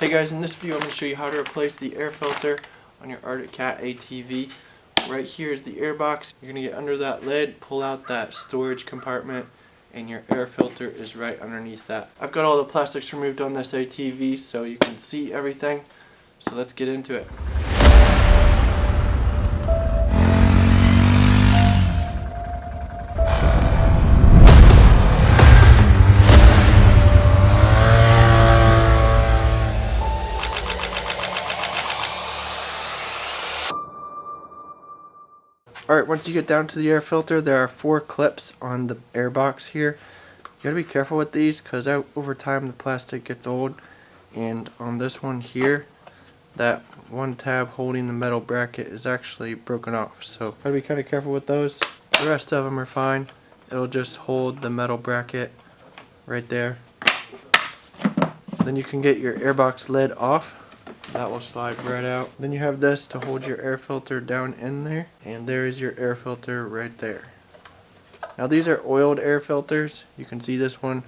Hey guys, in this video I'm going to show you how to replace the air filter on your Arctic Cat ATV. Right here is the air box. You're going to get under that lid, pull out that storage compartment, and your air filter is right underneath that. I've got all the plastics removed on this ATV so you can see everything. So let's get into it. Alright, once you get down to the air filter, there are 4 clips on the air box here. You gotta be careful with these because over time the plastic gets old. And on this one here, that one tab holding the metal bracket is actually broken off. So gotta be kind of careful with those. The rest of them are fine. It'll just hold the metal bracket right there. Then you can get your airbox lid off. That will slide right out. Then you have this to hold your air filter down in there. And there is your air filter right there. Now these are oiled air filters. You can see this one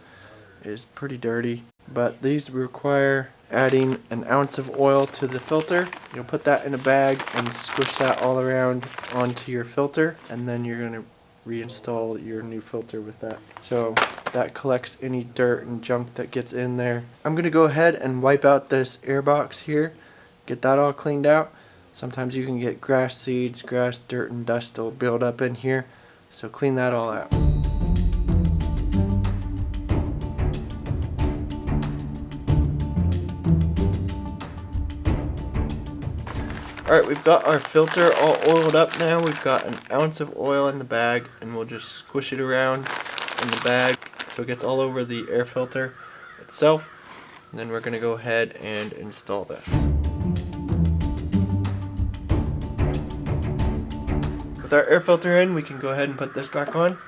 is pretty dirty. But these require adding an ounce of oil to the filter. You'll put that in a bag and squish that all around onto your filter. And then you're going to reinstall your new filter with that. So that collects any dirt and junk that gets in there. I'm going to go ahead and wipe out this air box here. Get that all cleaned out. Sometimes you can get grass seeds, grass, dirt, and dust will build up in here. So clean that all out. Alright, we've got our filter all oiled up now. We've got an ounce of oil in the bag, and we'll just squish it around in the bag so it gets all over the air filter itself. And then we're going to go ahead and install this. With our air filter in, we can go ahead and put this back on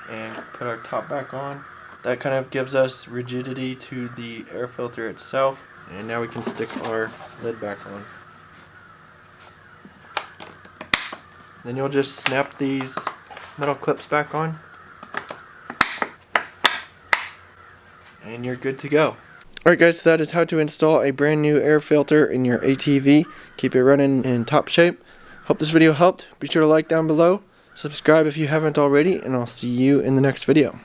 and put our top back on. That kind of gives us rigidity to the air filter itself. And now we can stick our lid back on. Then you'll just snap these metal clips back on and you're good to go. Alright guys, so that is how to install a brand new air filter in your ATV. Keep it running in top shape. Hope this video helped. Be sure to like down below, subscribe if you haven't already, and I'll see you in the next video.